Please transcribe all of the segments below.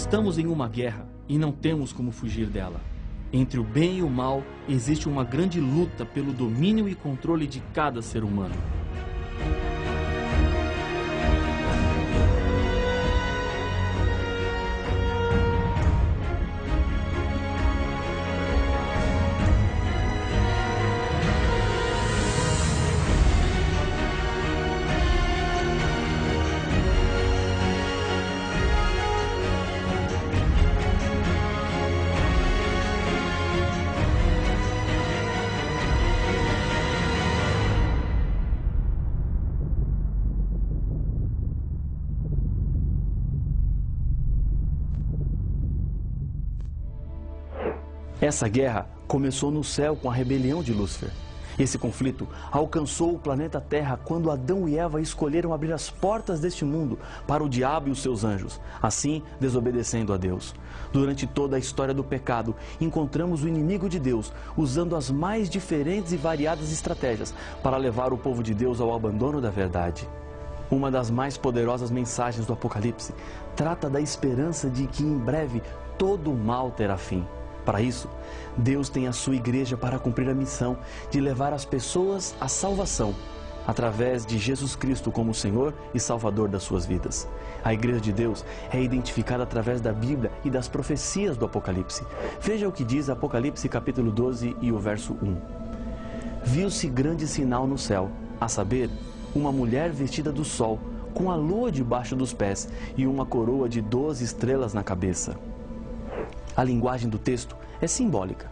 Estamos em uma guerra e não temos como fugir dela. Entre o bem e o mal existe uma grande luta pelo domínio e controle de cada ser humano. Essa guerra começou no céu com a rebelião de Lúcifer. Esse conflito alcançou o planeta Terra quando Adão e Eva escolheram abrir as portas deste mundo para o diabo e os seus anjos, assim desobedecendo a Deus. Durante toda a história do pecado, encontramos o inimigo de Deus usando as mais diferentes e variadas estratégias para levar o povo de Deus ao abandono da verdade. Uma das mais poderosas mensagens do Apocalipse trata da esperança de que em breve todo o mal terá fim. Para isso, Deus tem a sua igreja para cumprir a missão de levar as pessoas à salvação, através de Jesus Cristo como Senhor e Salvador das suas vidas. A igreja de Deus é identificada através da Bíblia e das profecias do Apocalipse. Veja o que diz Apocalipse capítulo 12 e o verso 1. Viu-se grande sinal no céu, a saber, uma mulher vestida do sol, com a lua debaixo dos pés e uma coroa de 12 estrelas na cabeça. A linguagem do texto é simbólica.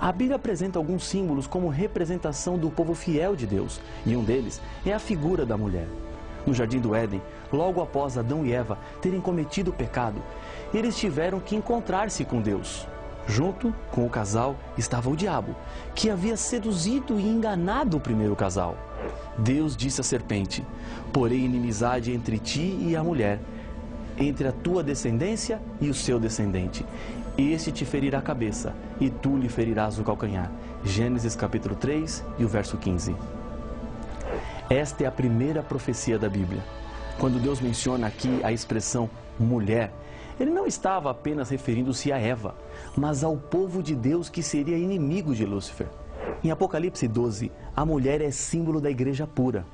A Bíblia apresenta alguns símbolos como representação do povo fiel de Deus, e um deles é a figura da mulher. No Jardim do Éden, logo após Adão e Eva terem cometido o pecado, eles tiveram que encontrar-se com Deus. Junto com o casal estava o diabo, que havia seduzido e enganado o primeiro casal. Deus disse à serpente: "Porém inimizade entre ti e a mulher, entre a tua descendência e o seu descendente. Este te ferirá a cabeça, e tu lhe ferirás o calcanhar." Gênesis capítulo 3 e o verso 15. Esta é a primeira profecia da Bíblia. Quando Deus menciona aqui a expressão mulher, Ele não estava apenas referindo-se a Eva, mas ao povo de Deus que seria inimigo de Lúcifer. Em Apocalipse 12, a mulher é símbolo da igreja pura.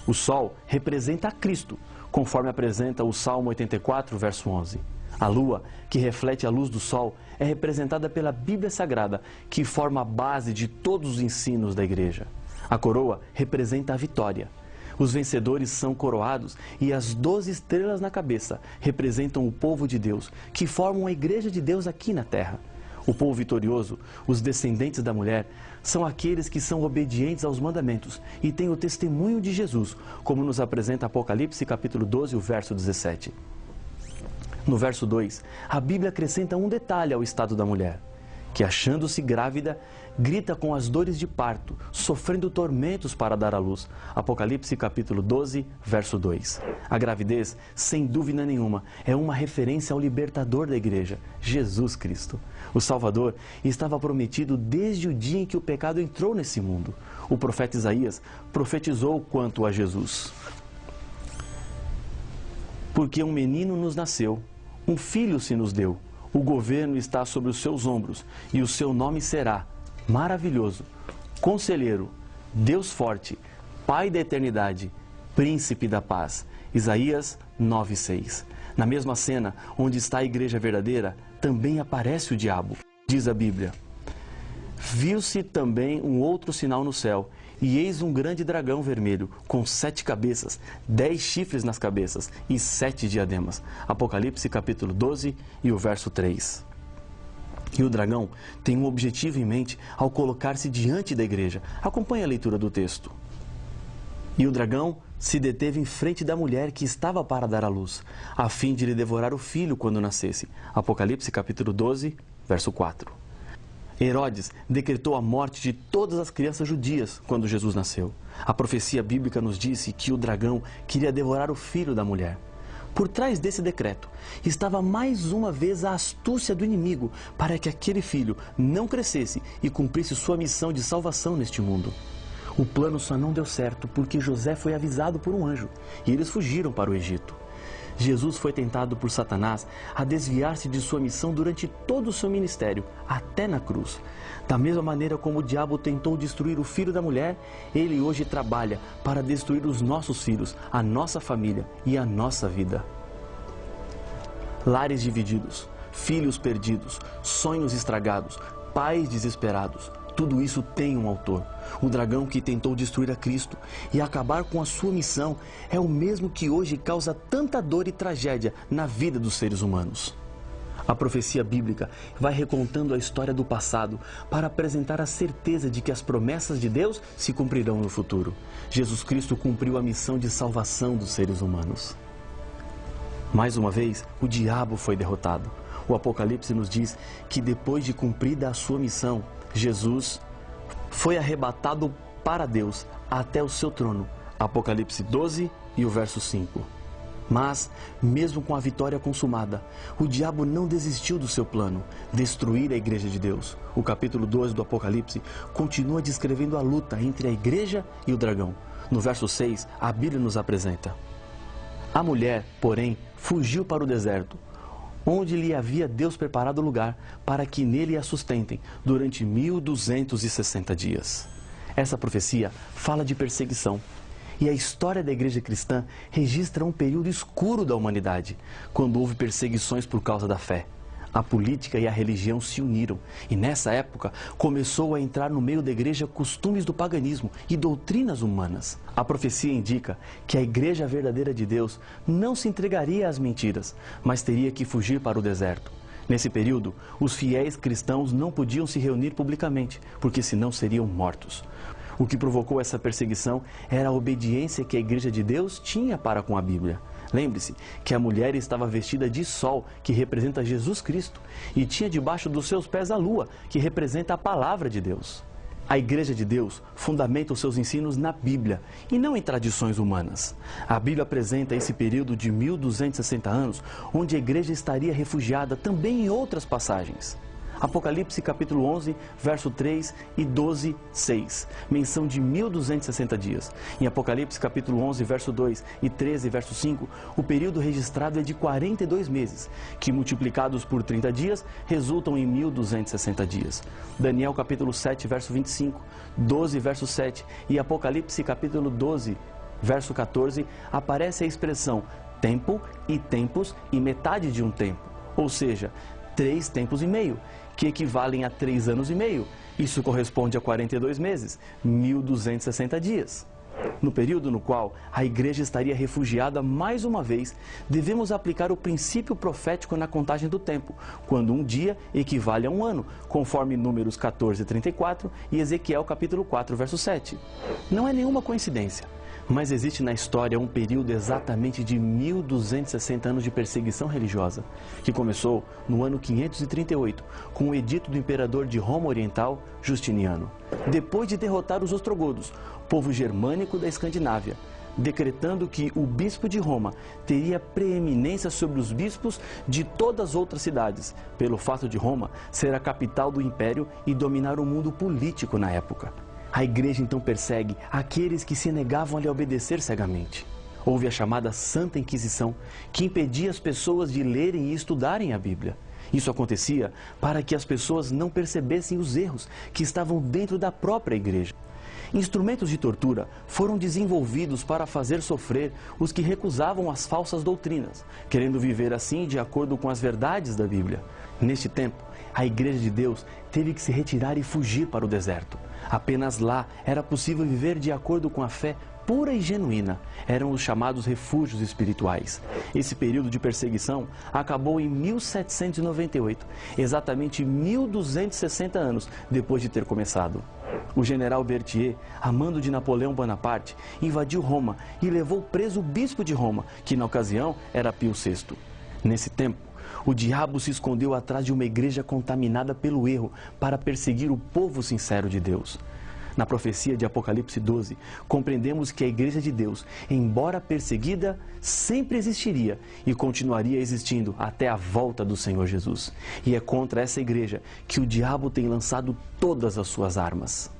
O sol representa a Cristo, conforme apresenta o Salmo 84, verso 11. A lua, que reflete a luz do sol, é representada pela Bíblia Sagrada, que forma a base de todos os ensinos da igreja. A coroa representa a vitória. Os vencedores são coroados e as 12 estrelas na cabeça representam o povo de Deus, que formam a igreja de Deus aqui na terra. O povo vitorioso, os descendentes da mulher, são aqueles que são obedientes aos mandamentos e têm o testemunho de Jesus, como nos apresenta Apocalipse capítulo 12, o verso 17. No verso 2, a Bíblia acrescenta um detalhe ao estado da mulher, que achando-se grávida, grita com as dores de parto, sofrendo tormentos para dar à luz. Apocalipse capítulo 12, verso 2. A gravidez, sem dúvida nenhuma, é uma referência ao libertador da igreja, Jesus Cristo. O Salvador estava prometido desde o dia em que o pecado entrou nesse mundo. O profeta Isaías profetizou quanto a Jesus. Porque um menino nos nasceu, um filho se nos deu, o governo está sobre os seus ombros, e o seu nome será Maravilhoso, Conselheiro, Deus Forte, Pai da Eternidade, Príncipe da Paz. Isaías 9:6. Na mesma cena onde está a igreja verdadeira, também aparece o diabo. Diz a Bíblia: "Viu-se também um outro sinal no céu, e eis um grande dragão vermelho, com 7 cabeças, 10 chifres nas cabeças e 7 diademas." Apocalipse capítulo 12 e o verso 3. E o dragão tem um objetivo em mente ao colocar-se diante da igreja. Acompanhe a leitura do texto. "E o dragão se deteve em frente da mulher que estava para dar à luz, a fim de lhe devorar o filho quando nascesse." Apocalipse capítulo 12, verso 4. Herodes decretou a morte de todas as crianças judias quando Jesus nasceu. A profecia bíblica nos disse que o dragão queria devorar o filho da mulher. Por trás desse decreto estava mais uma vez a astúcia do inimigo para que aquele filho não crescesse e cumprisse sua missão de salvação neste mundo. O plano só não deu certo porque José foi avisado por um anjo e eles fugiram para o Egito. Jesus foi tentado por Satanás a desviar-se de sua missão durante todo o seu ministério, até na cruz. Da mesma maneira como o diabo tentou destruir o filho da mulher, ele hoje trabalha para destruir os nossos filhos, a nossa família e a nossa vida. Lares divididos, filhos perdidos, sonhos estragados, pais desesperados. Tudo isso tem um autor. O dragão que tentou destruir a Cristo e acabar com a sua missão é o mesmo que hoje causa tanta dor e tragédia na vida dos seres humanos. A profecia bíblica vai recontando a história do passado para apresentar a certeza de que as promessas de Deus se cumprirão no futuro. Jesus Cristo cumpriu a missão de salvação dos seres humanos. Mais uma vez, o diabo foi derrotado. O Apocalipse nos diz que depois de cumprida a sua missão, Jesus foi arrebatado para Deus até o seu trono. Apocalipse 12 e o verso 5. Mas, mesmo com a vitória consumada, o diabo não desistiu do seu plano, destruir a igreja de Deus. O capítulo 12 do Apocalipse continua descrevendo a luta entre a igreja e o dragão. No verso 6, a Bíblia nos apresenta: a mulher, porém, fugiu para o deserto, onde lhe havia Deus preparado lugar para que nele a sustentem durante 1260 dias. Essa profecia fala de perseguição. E a história da igreja cristã registra um período escuro da humanidade, quando houve perseguições por causa da fé. A política e a religião se uniram, e nessa época começou a entrar no meio da igreja costumes do paganismo e doutrinas humanas. A profecia indica que a igreja verdadeira de Deus não se entregaria às mentiras, mas teria que fugir para o deserto. Nesse período, os fiéis cristãos não podiam se reunir publicamente, porque senão seriam mortos. O que provocou essa perseguição era a obediência que a igreja de Deus tinha para com a Bíblia. Lembre-se que a mulher estava vestida de sol, que representa Jesus Cristo, e tinha debaixo dos seus pés a lua, que representa a palavra de Deus. A igreja de Deus fundamenta os seus ensinos na Bíblia e não em tradições humanas. A Bíblia apresenta esse período de 1260 anos, onde a igreja estaria refugiada também em outras passagens. Apocalipse capítulo 11, verso 3 e 12, 6. Menção de 1260 dias. Em Apocalipse capítulo 11, verso 2 e 13, verso 5, o período registrado é de 42 meses, que multiplicados por 30 dias, resultam em 1260 dias. Daniel capítulo 7, verso 25, 12, verso 7 e Apocalipse capítulo 12, verso 14, aparece a expressão tempo e tempos e metade de um tempo, ou seja, 3 tempos e meio, que equivalem a 3 anos e meio. Isso corresponde a 42 meses, 1260 dias. No período no qual a igreja estaria refugiada mais uma vez, devemos aplicar o princípio profético na contagem do tempo, quando um dia equivale a um ano, conforme Números 14, 34 e Ezequiel capítulo 4, verso 7. Não é nenhuma coincidência, mas existe na história um período exatamente de 1260 anos de perseguição religiosa, que começou no ano 538, com o edito do imperador de Roma Oriental, Justiniano, depois de derrotar os ostrogodos, povo germânico da Escandinávia, decretando que o bispo de Roma teria preeminência sobre os bispos de todas as outras cidades, pelo fato de Roma ser a capital do império e dominar o mundo político na época. A igreja então persegue aqueles que se negavam a lhe obedecer cegamente. Houve a chamada Santa Inquisição, que impedia as pessoas de lerem e estudarem a Bíblia. Isso acontecia para que as pessoas não percebessem os erros que estavam dentro da própria igreja. Instrumentos de tortura foram desenvolvidos para fazer sofrer os que recusavam as falsas doutrinas, querendo viver assim de acordo com as verdades da Bíblia. Neste tempo, a igreja de Deus teve que se retirar e fugir para o deserto. Apenas lá era possível viver de acordo com a fé pura e genuína. Eram os chamados refúgios espirituais. Esse período de perseguição acabou em 1798, exatamente 1260 anos depois de ter começado. O general Berthier, a mando de Napoleão Bonaparte, invadiu Roma e levou preso o bispo de Roma, que na ocasião era Pio VI. Nesse tempo, o diabo se escondeu atrás de uma igreja contaminada pelo erro para perseguir o povo sincero de Deus. Na profecia de Apocalipse 12, compreendemos que a igreja de Deus, embora perseguida, sempre existiria e continuaria existindo até a volta do Senhor Jesus. E é contra essa igreja que o diabo tem lançado todas as suas armas.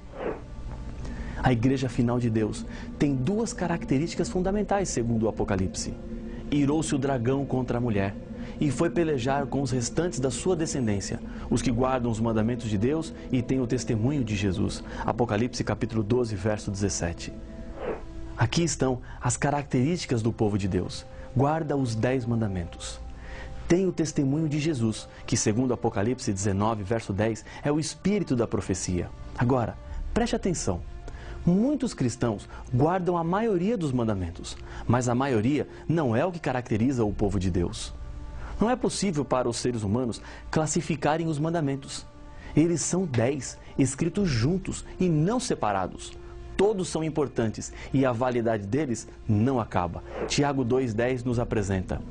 A igreja final de Deus tem duas características fundamentais, segundo o Apocalipse. irou-se o dragão contra a mulher e foi pelejar com os restantes da sua descendência, os que guardam os mandamentos de Deus e têm o testemunho de Jesus. Apocalipse capítulo 12, verso 17. Aqui estão as características do povo de Deus. Guarda os 10 mandamentos. Tem o testemunho de Jesus, que segundo Apocalipse 19, verso 10, é o espírito da profecia. Agora, preste atenção. Muitos cristãos guardam a maioria dos mandamentos, mas a maioria não é o que caracteriza o povo de Deus. Não é possível para os seres humanos classificarem os mandamentos. Eles são 10, escritos juntos e não separados. Todos são importantes e a validade deles não acaba. Tiago 2,10 nos apresenta: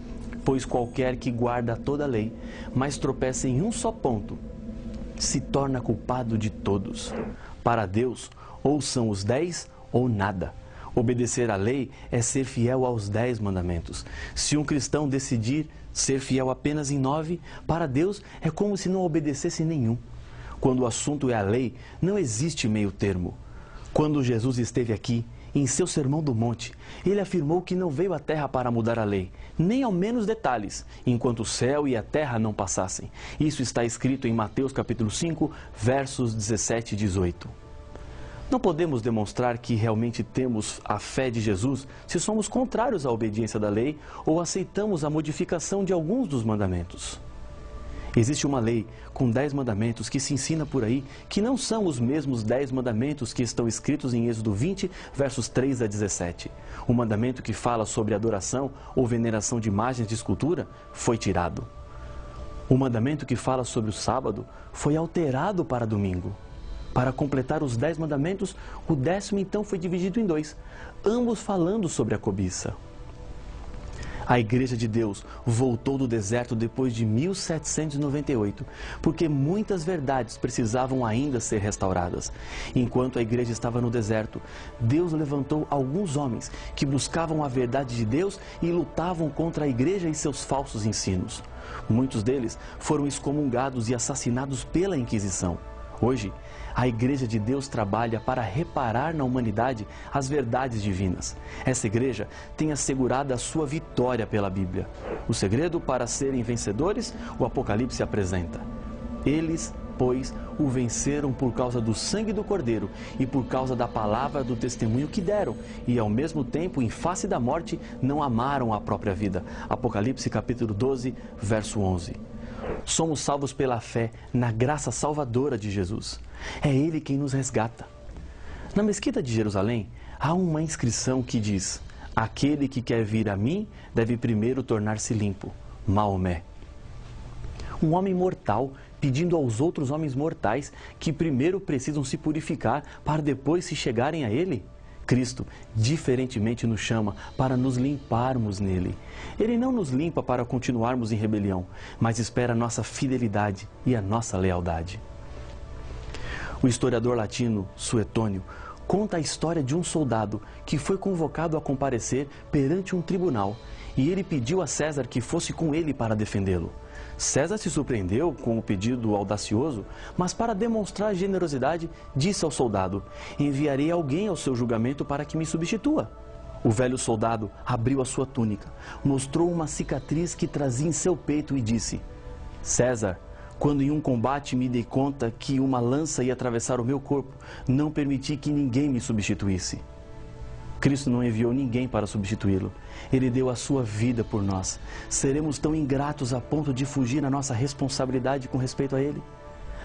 pois qualquer que guarda toda a lei, mas tropeça em um só ponto, se torna culpado de todos. Para Deus, ou são os 10 ou nada. Obedecer à lei é ser fiel aos 10 mandamentos. Se um cristão decidir ser fiel apenas em 9, para Deus é como se não obedecesse nenhum. Quando o assunto é a lei, não existe meio termo. Quando Jesus esteve aqui, em seu Sermão do Monte, ele afirmou que não veio à terra para mudar a lei, nem ao menos detalhes, enquanto o céu e a terra não passassem. Isso está escrito em Mateus capítulo 5, versos 17 e 18. Não podemos demonstrar que realmente temos a fé de Jesus se somos contrários à obediência da lei ou aceitamos a modificação de alguns dos mandamentos. Existe uma lei com 10 mandamentos que se ensina por aí que não são os mesmos 10 mandamentos que estão escritos em Êxodo 20, versos 3 a 17. O mandamento que fala sobre adoração ou veneração de imagens de escultura foi tirado. O mandamento que fala sobre o sábado foi alterado para domingo. Para completar os 10 mandamentos, o 10º então foi dividido em 2, ambos falando sobre a cobiça. A Igreja de Deus voltou do deserto depois de 1798, porque muitas verdades precisavam ainda ser restauradas. Enquanto a Igreja estava no deserto, Deus levantou alguns homens que buscavam a verdade de Deus e lutavam contra a Igreja e seus falsos ensinos. Muitos deles foram excomungados e assassinados pela Inquisição. Hoje, a Igreja de Deus trabalha para reparar na humanidade as verdades divinas. Essa igreja tem assegurado a sua vitória pela Bíblia. O segredo para serem vencedores, o Apocalipse apresenta. Eles, pois, o venceram por causa do sangue do Cordeiro e por causa da palavra do testemunho que deram, e ao mesmo tempo, em face da morte, não amaram a própria vida. Apocalipse capítulo 12, verso 11. Somos salvos pela fé na graça salvadora de Jesus. É Ele quem nos resgata. Na Mesquita de Jerusalém, há uma inscrição que diz: aquele que quer vir a mim deve primeiro tornar-se limpo. Maomé. Um homem mortal pedindo aos outros homens mortais que primeiro precisam se purificar para depois se chegarem a Ele? Cristo, diferentemente, nos chama para nos limparmos nele. Ele não nos limpa para continuarmos em rebelião, mas espera a nossa fidelidade e a nossa lealdade. O historiador latino Suetônio conta a história de um soldado que foi convocado a comparecer perante um tribunal e ele pediu a César que fosse com ele para defendê-lo. César se surpreendeu com o pedido audacioso, mas para demonstrar generosidade, disse ao soldado: enviarei alguém ao seu julgamento para que me substitua. O velho soldado abriu a sua túnica, mostrou uma cicatriz que trazia em seu peito e disse: César, quando em um combate me dei conta que uma lança ia atravessar o meu corpo, não permiti que ninguém me substituísse. Cristo não enviou ninguém para substituí-lo. Ele deu a sua vida por nós. Seremos tão ingratos a ponto de fugir à nossa responsabilidade com respeito a Ele?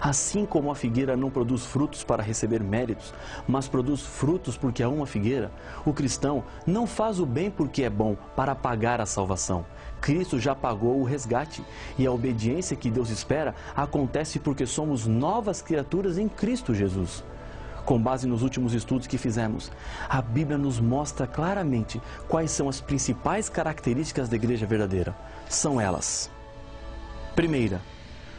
Assim como a figueira não produz frutos para receber méritos, mas produz frutos porque há uma figueira, o cristão não faz o bem porque é bom, para pagar a salvação. Cristo já pagou o resgate e a obediência que Deus espera acontece porque somos novas criaturas em Cristo Jesus. Com base nos últimos estudos que fizemos, a Bíblia nos mostra claramente quais são as principais características da igreja verdadeira. São elas: primeira,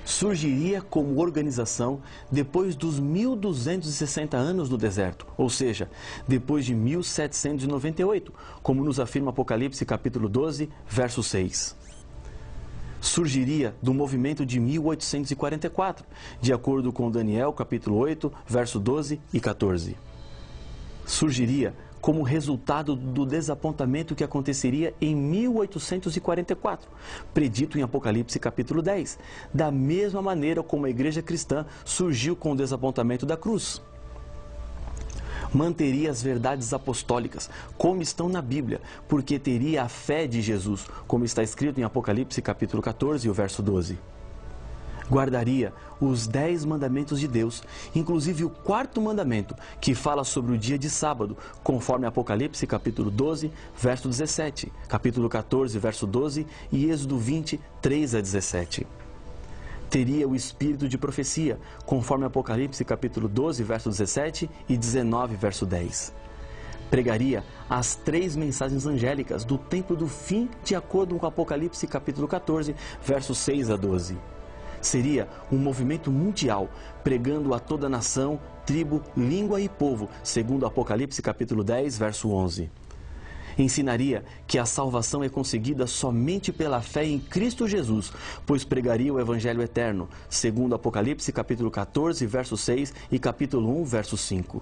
surgiria como organização depois dos 1260 anos no deserto, ou seja, depois de 1798, como nos afirma Apocalipse capítulo 12, verso 6. Surgiria do movimento de 1844, de acordo com Daniel, capítulo 8, verso 12 e 14. Surgiria como resultado do desapontamento que aconteceria em 1844, predito em Apocalipse capítulo 10, da mesma maneira como a igreja cristã surgiu com o desapontamento da cruz. Manteria as verdades apostólicas, como estão na Bíblia, porque teria a fé de Jesus, como está escrito em Apocalipse capítulo 14, o verso 12. Guardaria os 10 mandamentos de Deus, inclusive o 4º mandamento, que fala sobre o dia de sábado, conforme Apocalipse capítulo 12, verso 17, capítulo 14, verso 12 e Êxodo 20, 3 a 17. Teria o espírito de profecia, conforme Apocalipse capítulo 12, verso 17 e 19, verso 10. Pregaria as 3 mensagens angélicas do tempo do fim, de acordo com Apocalipse capítulo 14, versos 6 a 12. Seria um movimento mundial, pregando a toda nação, tribo, língua e povo, segundo Apocalipse capítulo 10, verso 11. Ensinaria que a salvação é conseguida somente pela fé em Cristo Jesus, pois pregaria o Evangelho eterno, segundo Apocalipse capítulo 14, verso 6 e capítulo 1, verso 5.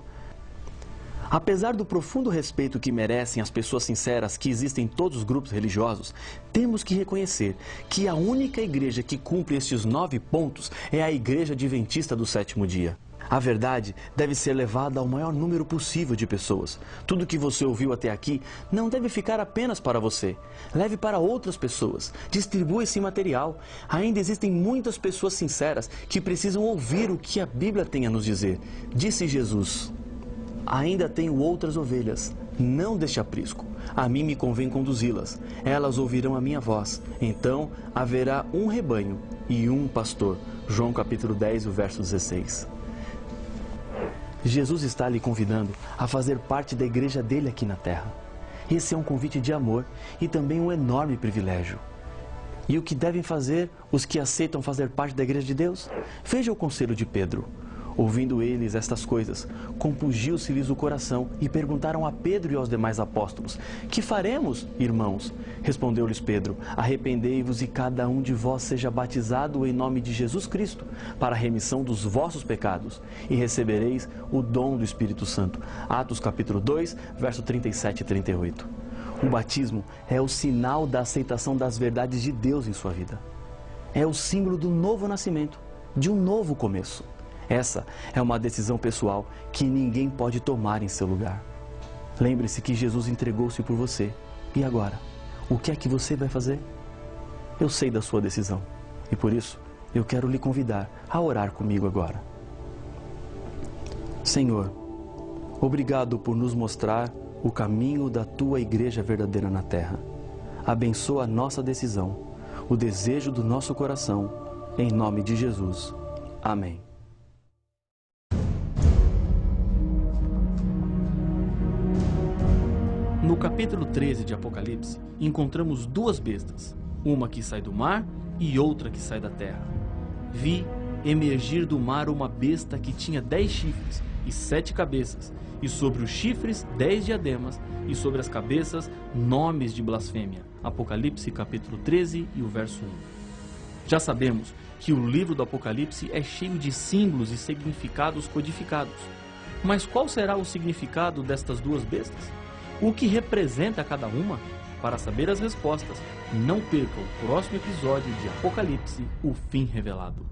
Apesar do profundo respeito que merecem as pessoas sinceras que existem em todos os grupos religiosos, temos que reconhecer que a única igreja que cumpre estes 9 pontos é a Igreja Adventista do Sétimo Dia. A verdade deve ser levada ao maior número possível de pessoas. Tudo que você ouviu até aqui não deve ficar apenas para você. Leve para outras pessoas. Distribua esse material. Ainda existem muitas pessoas sinceras que precisam ouvir o que a Bíblia tem a nos dizer. Disse Jesus: ainda tenho outras ovelhas, não deste aprisco. A mim me convém conduzi-las. Elas ouvirão a minha voz. Então haverá um rebanho e um pastor. João capítulo 10, o verso 16. Jesus está lhe convidando a fazer parte da igreja dele aqui na terra. Esse é um convite de amor e também um enorme privilégio. E o que devem fazer os que aceitam fazer parte da igreja de Deus? Veja o conselho de Pedro. Ouvindo eles estas coisas, compungiu-se-lhes o coração e perguntaram a Pedro e aos demais apóstolos: que faremos, irmãos? Respondeu-lhes Pedro: arrependei-vos e cada um de vós seja batizado em nome de Jesus Cristo, para a remissão dos vossos pecados, e recebereis o dom do Espírito Santo. Atos capítulo 2, verso 37 e 38. O batismo é o sinal da aceitação das verdades de Deus em sua vida. É o símbolo do novo nascimento, de um novo começo. Essa é uma decisão pessoal que ninguém pode tomar em seu lugar. Lembre-se que Jesus entregou-se por você. E agora? O que é que você vai fazer? Eu sei da sua decisão. E por isso, eu quero lhe convidar a orar comigo agora. Senhor, obrigado por nos mostrar o caminho da Tua igreja verdadeira na terra. Abençoa a nossa decisão, o desejo do nosso coração, em nome de Jesus. Amém. No capítulo 13 de Apocalipse, encontramos 2 bestas, uma que sai do mar e outra que sai da terra. Vi emergir do mar uma besta que tinha 10 chifres e 7 cabeças, e sobre os chifres 10 diademas, e sobre as cabeças nomes de blasfêmia. Apocalipse capítulo 13 e o verso 1. Já sabemos que o livro do Apocalipse é cheio de símbolos e significados codificados. Mas qual será o significado destas 2 bestas? O que representa cada uma? Para saber as respostas, não perca o próximo episódio de Apocalipse, o fim revelado.